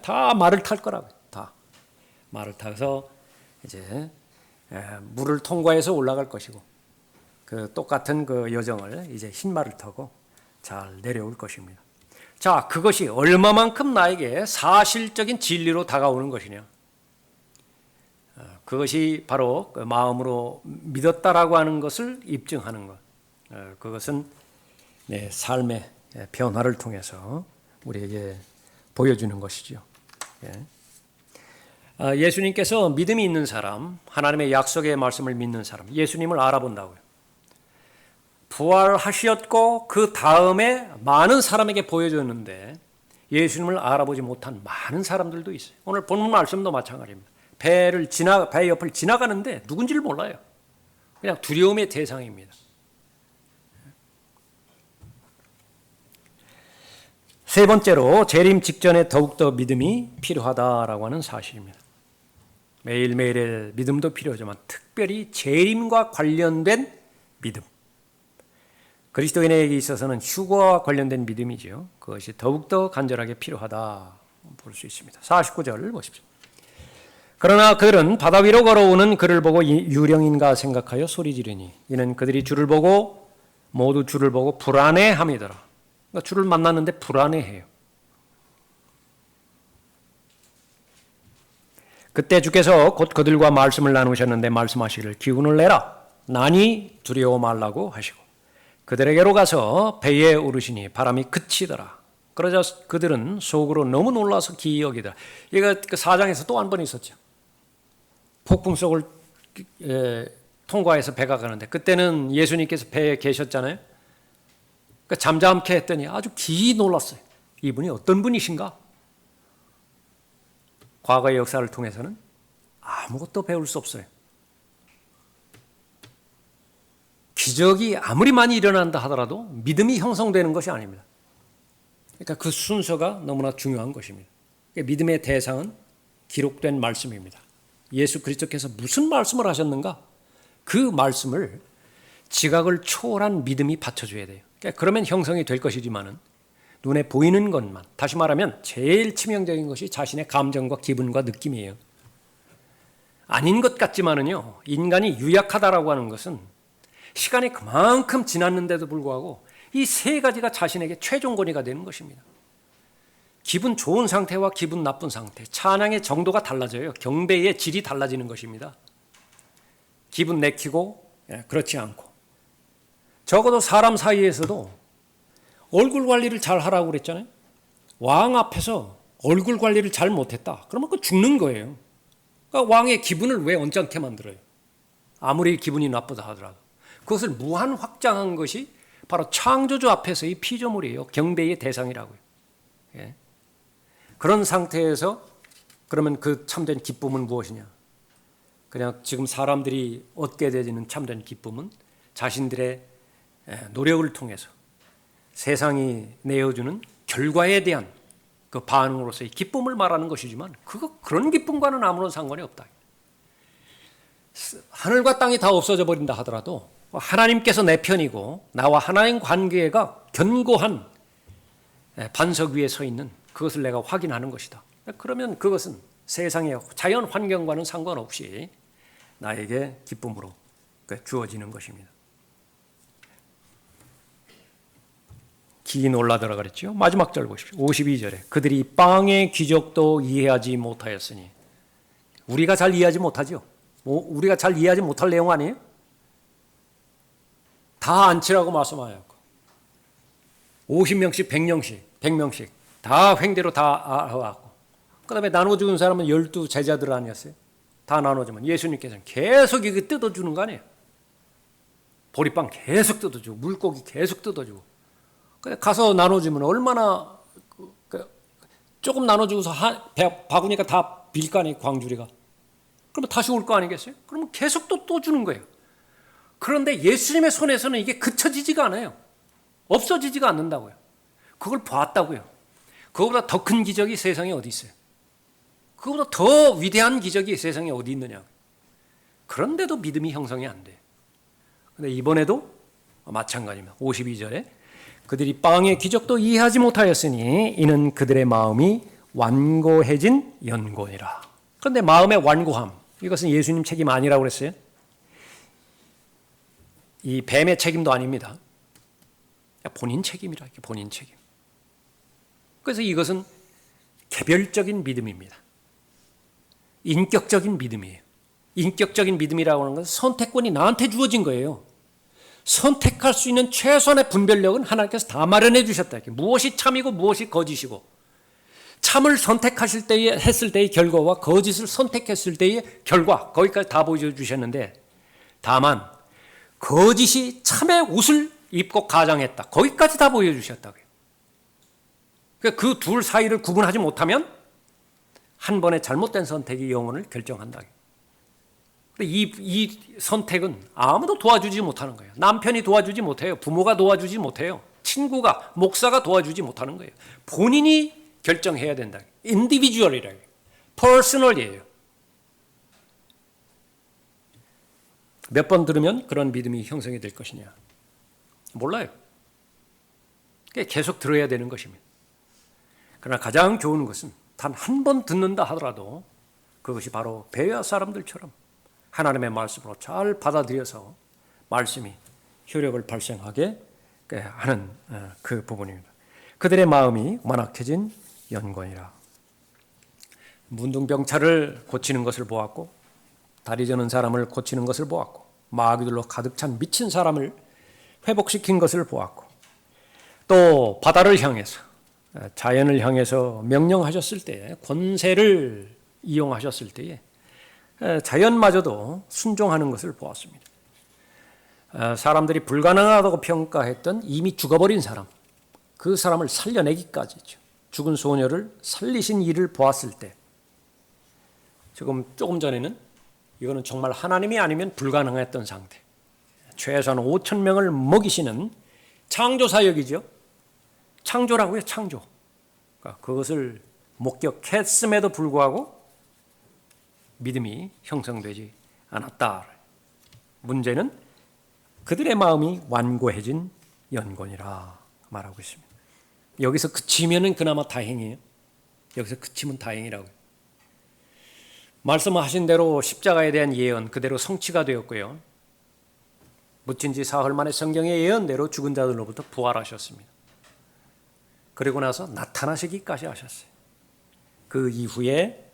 다 말을 탈 거라고요. 다 말을 타서 이제 물을 통과해서 올라갈 것이고, 그 똑같은 그 여정을 이제 흰말을 타고 잘 내려올 것입니다. 자, 그것이 얼마만큼 나에게 사실적인 진리로 다가오는 것이냐? 그것이 바로 그 마음으로 믿었다라고 하는 것을 입증하는 것. 그것은 내 삶의 변화를 통해서 우리에게 보여주는 것이죠. 예수님께서 믿음이 있는 사람, 하나님의 약속의 말씀을 믿는 사람, 예수님을 알아본다고요. 부활하셨고 그 다음에 많은 사람에게 보여줬는데 예수님을 알아보지 못한 많은 사람들도 있어요. 오늘 본문 말씀도 마찬가지입니다. 배 옆을 지나가는데 누군지를 몰라요. 그냥 두려움의 대상입니다. 세 번째로 재림 직전에 더욱더 믿음이 필요하다라고 하는 사실입니다. 매일매일의 믿음도 필요하지만 특별히 재림과 관련된 믿음. 그리스도인에게 있어서는 휴거와 관련된 믿음이죠. 그것이 더욱더 간절하게 필요하다 볼 수 있습니다. 49절 보십시오. 그러나 그들은 바다 위로 걸어오는 그를 보고 유령인가 생각하여 소리 지르니 이는 그들이 모두 주를 보고 불안해함이더라. 그러니까 주를 만났는데 불안해해요. 그때 주께서 곧 그들과 말씀을 나누셨는데 말씀하시기를 기운을 내라. 난이 두려워 말라고 하시고 그들에게로 가서 배에 오르시니 바람이 그치더라. 그러자 그들은 속으로 너무 놀라서 기이 여기더라. 이거 그 4장에서 또 한 번 있었죠. 폭풍 속을 통과해서 배가 가는데 그때는 예수님께서 배에 계셨잖아요. 그러니까 잠잠케 했더니 아주 기이 놀랐어요. 이분이 어떤 분이신가? 과거의 역사를 통해서는 아무것도 배울 수 없어요. 기적이 아무리 많이 일어난다 하더라도 믿음이 형성되는 것이 아닙니다. 그러니까 그 순서가 너무나 중요한 것입니다. 그러니까 믿음의 대상은 기록된 말씀입니다. 예수 그리스도께서 무슨 말씀을 하셨는가? 그 말씀을 지각을 초월한 믿음이 받쳐줘야 돼요. 그러니까 그러면 형성이 될 것이지만은 눈에 보이는 것만, 다시 말하면 제일 치명적인 것이 자신의 감정과 기분과 느낌이에요. 아닌 것 같지만은요, 인간이 유약하다라고 하는 것은 시간이 그만큼 지났는데도 불구하고 이 세 가지가 자신에게 최종 권위가 되는 것입니다. 기분 좋은 상태와 기분 나쁜 상태, 찬양의 정도가 달라져요. 경배의 질이 달라지는 것입니다. 기분 내키고 그렇지 않고. 적어도 사람 사이에서도 얼굴 관리를 잘 하라고 그랬잖아요. 왕 앞에서 얼굴 관리를 잘 못했다. 그러면 그 죽는 거예요. 그러니까 왕의 기분을 왜 언짢게 만들어요? 아무리 기분이 나쁘다 하더라도. 그것을 무한 확장한 것이 바로 창조주 앞에서의 피조물이에요. 경배의 대상이라고요. 예. 그런 상태에서 그러면 그 참된 기쁨은 무엇이냐? 그냥 지금 사람들이 얻게 되는 참된 기쁨은 자신들의 노력을 통해서 세상이 내어주는 결과에 대한 그 반응으로서의 기쁨을 말하는 것이지만 그런 기쁨과는 아무런 상관이 없다. 하늘과 땅이 다 없어져 버린다 하더라도 하나님께서 내 편이고 나와 하나님 관계가 견고한 반석 위에 서 있는 그것을 내가 확인하는 것이다. 그러면 그것은 세상의 자연 환경과는 상관없이 나에게 기쁨으로 주어지는 것입니다. 기 놀라더라 그랬죠. 마지막 절 보십시오. 52절에 그들이 빵의 기적도 이해하지 못하였으니, 우리가 잘 이해하지 못하죠. 우리가 잘 이해하지 못할 내용 아니에요? 다 안치라고 말씀하였고 50명씩 100명씩 다 횡대로 다 알아왔고, 그 다음에 나눠 죽은 사람은 12 제자들 아니었어요? 다 나눠주면 예수님께서는 계속 이거 뜯어주는 거 아니에요? 보리빵 계속 뜯어주고 물고기 계속 뜯어주고, 가서 나눠주면 얼마나 조금 나눠주고서 바구니가 다 빌 거 아니에요, 광주리가. 그러면 다시 올 거 아니겠어요? 그러면 계속 또 주는 거예요. 그런데 예수님의 손에서는 이게 그쳐지지가 않아요. 없어지지가 않는다고요. 그걸 봤다고요. 그거보다 더 큰 기적이 세상에 어디 있어요? 그거보다 더 위대한 기적이 세상에 어디 있느냐. 그런데도 믿음이 형성이 안 돼요. 그런데 이번에도 마찬가지입니다. 52절에 그들이 빵의 기적도 이해하지 못하였으니 이는 그들의 마음이 완고해진 연고니라. 그런데 마음의 완고함, 이것은 예수님 책임 아니라고 그랬어요. 이 뱀의 책임도 아닙니다. 본인 책임이라, 본인 책임. 그래서 이것은 개별적인 믿음입니다. 인격적인 믿음이에요. 인격적인 믿음이라고 하는 것은 선택권이 나한테 주어진 거예요. 선택할 수 있는 최소한의 분별력은 하나님께서 다 마련해 주셨다. 무엇이 참이고 무엇이 거짓이고, 참을 선택하실 때에 했을 때의 결과와 거짓을 선택했을 때의 결과, 거기까지 다 보여주셨는데, 다만 거짓이 참의 옷을 입고 가장했다, 거기까지 다 보여주셨다고요. 그 둘 사이를 구분하지 못하면 한 번의 잘못된 선택이 영혼을 결정한다. 이 선택은 아무도 도와주지 못하는 거예요. 남편이 도와주지 못해요. 부모가 도와주지 못해요. 친구가, 목사가 도와주지 못하는 거예요. 본인이 결정해야 된다. 인디비주얼이라고, 퍼스널이에요. 몇 번 들으면 그런 믿음이 형성이 될 것이냐? 몰라요. 계속 들어야 되는 것입니다. 그러나 가장 좋은 것은 단 한 번 듣는다 하더라도 그것이 바로 베레아 사람들처럼 하나님의 말씀으로 잘 받아들여서 말씀이 효력을 발생하게 하는 그 부분입니다. 그들의 마음이 완악해진 연고니라. 문둥병차를 고치는 것을 보았고, 다리 저는 사람을 고치는 것을 보았고, 마귀들로 가득 찬 미친 사람을 회복시킨 것을 보았고, 또 바다를 향해서, 자연을 향해서 명령하셨을 때, 권세를 이용하셨을 때에 자연마저도 순종하는 것을 보았습니다. 사람들이 불가능하다고 평가했던 이미 죽어버린 사람, 그 사람을 살려내기까지죠. 죽은 소녀를 살리신 일을 보았을 때, 조금 전에는 이거는 정말 하나님이 아니면 불가능했던 상태, 최소한 5천 명을 먹이시는 창조 사역이죠. 창조라고요, 창조. 그것을 목격했음에도 불구하고 믿음이 형성되지 않았다. 문제는 그들의 마음이 완고해진 연고니라 말하고 있습니다. 여기서 그치면은 그나마 다행이에요. 여기서 그치면 다행이라고요. 말씀하신 대로 십자가에 대한 예언 그대로 성취가 되었고요. 묻힌 지 사흘 만에 성경의 예언대로 죽은 자들로부터 부활하셨습니다. 그리고 나서 나타나시기까지 하셨어요. 그 이후에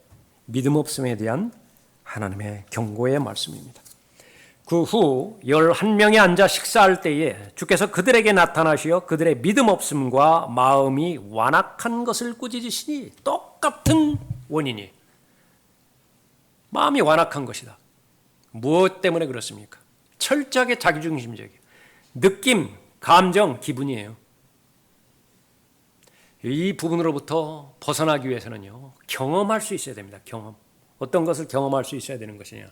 믿음 없음에 대한 하나님의 경고의 말씀입니다. 그 후 11명이 앉아 식사할 때에 주께서 그들에게 나타나시어 그들의 믿음 없음과 마음이 완악한 것을 꾸짖으시니, 똑같은 원인이 마음이 완악한 것이다. 무엇 때문에 그렇습니까? 철저하게 자기중심적이에요. 느낌, 감정, 기분이에요. 이 부분으로부터 벗어나기 위해서는요, 경험할 수 있어야 됩니다. 경험. 어떤 것을 경험할 수 있어야 되는 것이냐?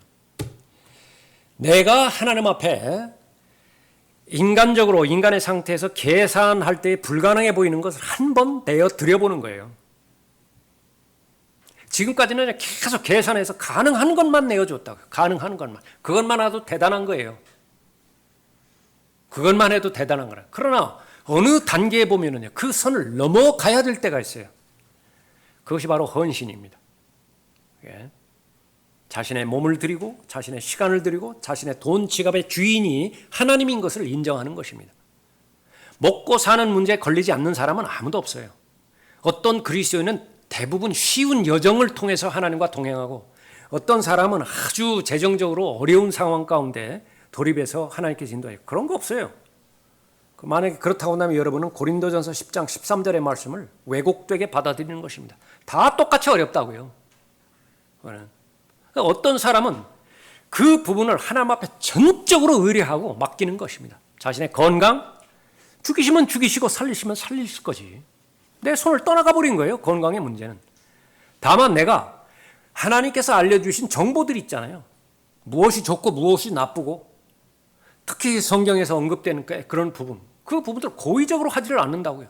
내가 하나님 앞에 인간적으로, 인간의 상태에서 계산할 때 불가능해 보이는 것을 한 번 내어 드려보는 거예요. 지금까지는 계속 계산해서 가능한 것만 내어줬다고요. 가능한 것만. 그것만 해도 대단한 거예요. 그것만 해도 대단한 거라. 그러나 어느 단계에 보면은요, 그 선을 넘어가야 될 때가 있어요. 그것이 바로 헌신입니다. 예. 자신의 몸을 드리고 자신의 시간을 드리고 자신의 돈 지갑의 주인이 하나님인 것을 인정하는 것입니다. 먹고 사는 문제에 걸리지 않는 사람은 아무도 없어요. 어떤 그리스도인은 대부분 쉬운 여정을 통해서 하나님과 동행하고, 어떤 사람은 아주 재정적으로 어려운 상황 가운데 돌입해서 하나님께서 인도해요. 그런 거 없어요. 만약에 그렇다고 한다면 여러분은 고린도전서 10장 13절의 말씀을 왜곡되게 받아들이는 것입니다. 다 똑같이 어렵다고요. 어떤 사람은 그 부분을 하나님 앞에 전적으로 의뢰하고 맡기는 것입니다. 자신의 건강, 죽이시면 죽이시고 살리시면 살리실 거지. 내 손을 떠나가 버린 거예요. 건강의 문제는. 다만 내가 하나님께서 알려주신 정보들이 있잖아요. 무엇이 좋고 무엇이 나쁘고, 특히 성경에서 언급되는 그런 부분, 그 부분들을 고의적으로 하지를 않는다고요.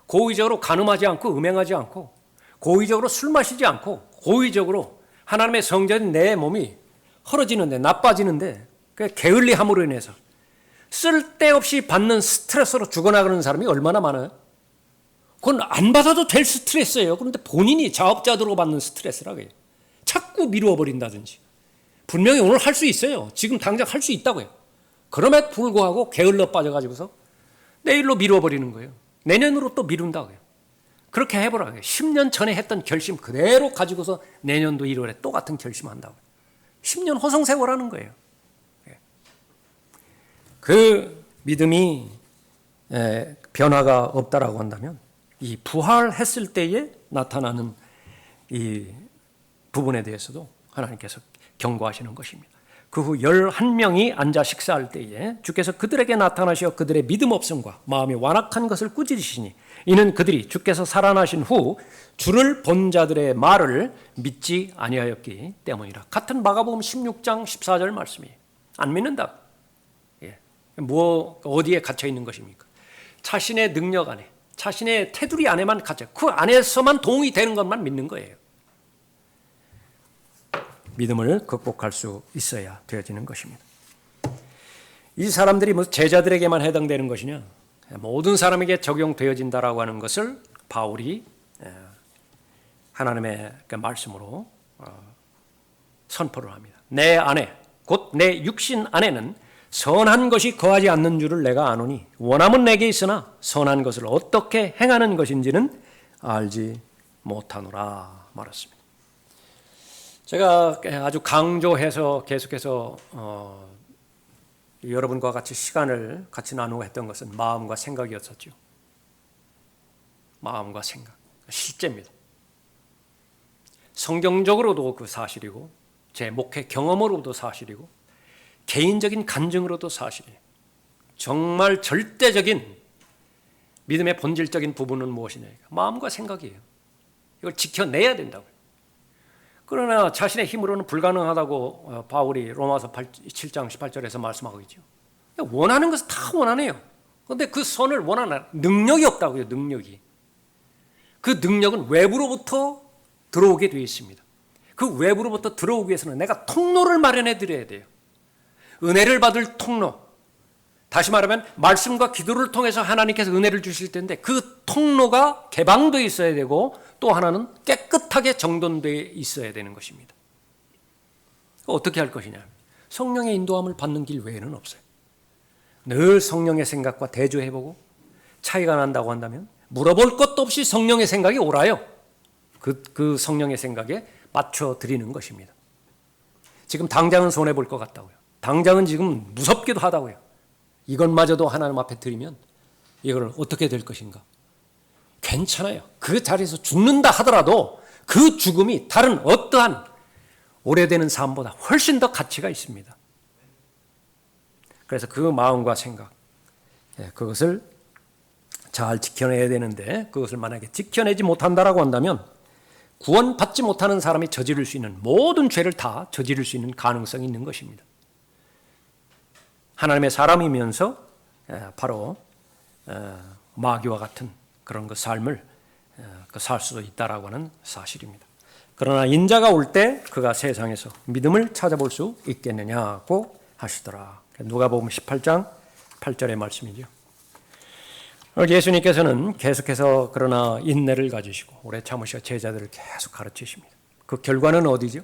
고의적으로 간음하지 않고 음행하지 않고, 고의적으로 술 마시지 않고, 고의적으로 하나님의 성전인 내 몸이 헐어지는데, 나빠지는데 게을리함으로 인해서 쓸데없이 받는 스트레스로 죽어나가는 사람이 얼마나 많아요? 그건 안 받아도 될 스트레스예요. 그런데 본인이 자업자득으로 받는 스트레스라고요. 자꾸 미루어 버린다든지. 분명히 오늘 할 수 있어요. 지금 당장 할 수 있다고요. 그럼에도 불구하고 게을러 빠져가지고서 내일로 미루어 버리는 거예요. 내년으로 또 미룬다고요. 그렇게 해보라고요. 10년 전에 했던 결심 그대로 가지고서 내년도 1월에 또 같은 결심한다고요. 10년 호성세월하는 거예요. 그 믿음이 변화가 없다라고 한다면 이 부활했을 때에 나타나는 이 부분에 대해서도 하나님께서 경고하시는 것입니다. 그 후 11명이 앉아 식사할 때에 주께서 그들에게 나타나시어 그들의 믿음 없음과 마음이 완악한 것을 꾸짖으시니, 이는 그들이 주께서 살아나신 후 주를 본 자들의 말을 믿지 아니하였기 때문이라. 같은 마가복음 16장 14절 말씀이에요. 안 믿는다. 어디에 갇혀 있는 것입니까? 자신의 능력 안에, 자신의 테두리 안에만 갇혀, 그 안에서만 도움이 되는 것만 믿는 거예요. 믿음을 극복할 수 있어야 되어지는 것입니다. 이 사람들이 제자들에게만 해당되는 것이냐? 모든 사람에게 적용되어진다라고 하는 것을 바울이 하나님의 말씀으로 선포를 합니다. 내 안에, 곧 내 육신 안에는 선한 것이 거하지 않는 줄을 내가 아노니 원함은 내게 있으나 선한 것을 어떻게 행하는 것인지는 알지 못하노라 말했습니다. 제가 아주 강조해서 계속해서 여러분과 같이 시간을 같이 나누고 했던 것은 마음과 생각이었었죠. 마음과 생각, 실제입니다. 성경적으로도 그 사실이고, 제 목회 경험으로도 사실이고, 개인적인 간증으로도 사실이에요. 정말 절대적인 믿음의 본질적인 부분은 무엇이냐? 마음과 생각이에요. 이걸 지켜내야 된다고요. 그러나 자신의 힘으로는 불가능하다고 바울이 로마서 7장 18절에서 말씀하고 있죠. 원하는 것은 다 원하네요. 그런데 그 선을 원하는 능력이 없다고요. 능력이. 그 능력은 외부로부터 들어오게 되어 있습니다. 그 외부로부터 들어오기 위해서는 내가 통로를 마련해 드려야 돼요. 은혜를 받을 통로, 다시 말하면 말씀과 기도를 통해서 하나님께서 은혜를 주실 텐데 그 통로가 개방되어 있어야 되고, 또 하나는 깨끗하게 정돈되어 있어야 되는 것입니다. 어떻게 할 것이냐? 성령의 인도함을 받는 길 외에는 없어요. 늘 성령의 생각과 대조해보고, 차이가 난다고 한다면 물어볼 것도 없이 성령의 생각이 옳아요. 그 성령의 생각에 맞춰드리는 것입니다. 지금 당장은 손해볼 것 같다고요. 당장은 지금 무섭기도 하다고요. 이것마저도 하나님 앞에 드리면 이걸 어떻게 될 것인가? 괜찮아요. 그 자리에서 죽는다 하더라도 그 죽음이 다른 어떠한 오래되는 삶보다 훨씬 더 가치가 있습니다. 그래서 그 마음과 생각, 그것을 잘 지켜내야 되는데, 그것을 만약에 지켜내지 못한다라고 한다면 구원받지 못하는 사람이 저지를 수 있는 모든 죄를 다 저지를 수 있는 가능성이 있는 것입니다. 하나님의 사람이면서 바로 마귀와 같은 그런 삶을 살 수도 있다라고 하는 사실입니다. 그러나 인자가 올 때 그가 세상에서 믿음을 찾아볼 수 있겠느냐고 하시더라. 누가복음 18장 8절의 말씀이죠. 예수님께서는 계속해서 그러나 인내를 가지시고 오래 참으시고 제자들을 계속 가르치십니다. 그 결과는 어디죠?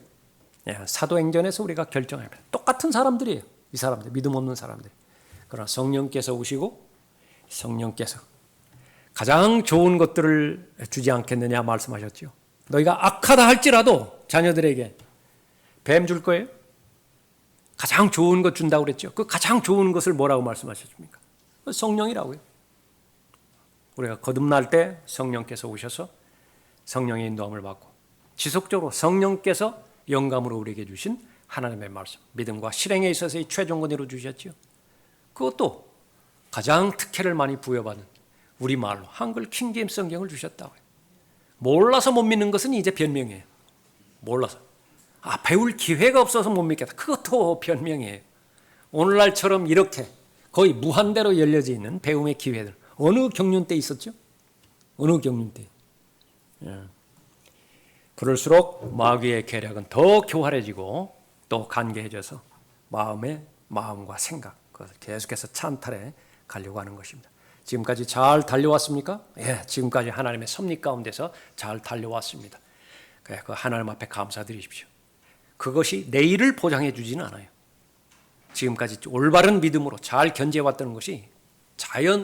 사도행전에서 우리가 결정합니다. 똑같은 사람들이에요. 이 사람들, 믿음 없는 사람들. 그러나 성령께서 오시고 성령께서 가장 좋은 것들을 주지 않겠느냐 말씀하셨죠. 너희가 악하다 할지라도 자녀들에게 뱀 줄 거예요? 가장 좋은 것 준다고 그랬죠. 그 가장 좋은 것을 뭐라고 말씀하셨습니까? 성령이라고요. 우리가 거듭날 때 성령께서 오셔서 성령의 인도함을 받고 지속적으로 성령께서 영감으로 우리에게 주신 하나님의 말씀, 믿음과 실행에 있어서의 최종 권위로 주셨죠. 그것도 가장 특혜를 많이 부여받은 우리말로 한글 킹제임스 성경을 주셨다고요. 몰라서 못 믿는 것은 이제 변명이에요. 몰라서. 배울 기회가 없어서 못 믿겠다. 그것도 변명이에요. 오늘날처럼 이렇게 거의 무한대로 열려져 있는 배움의 기회들. 어느 경륜 때 있었죠? 어느 경륜 때. 그럴수록 마귀의 계략은 더 교활해지고 또 간계해져서 마음과 생각, 그것을 계속해서 찬탈해 가려고 하는 것입니다. 지금까지 잘 달려왔습니까? 예, 지금까지 하나님의 섭리 가운데서 잘 달려왔습니다. 그 하나님 앞에 감사드리십시오. 그것이 내일을 보장해 주지는 않아요. 지금까지 올바른 믿음으로 잘 견제해왔던 것이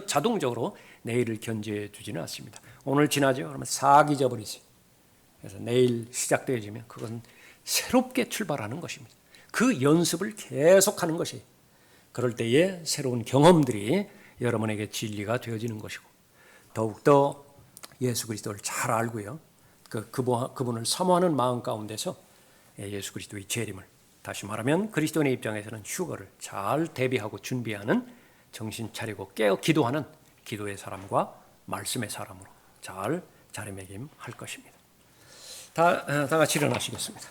자동적으로 내일을 견제해 주지는 않습니다. 오늘 지나죠? 그러면 싹 잊어버리세요. 그래서 내일 시작되어지면 그건 새롭게 출발하는 것입니다. 그 연습을 계속하는 것이 그럴 때에 새로운 경험들이 여러분에게 진리가 되어지는 것이고 더욱더 예수 그리스도를 잘 알고요. 그분을 사모하는 마음 가운데서 예수 그리스도의 재림을 다시 말하면 그리스도인의 입장에서는 휴거를 잘 대비하고 준비하는 정신 차리고 깨어 기도하는 기도의 사람과 말씀의 사람으로 잘 자리매김할 것입니다. 다 같이 일어나시겠습니다.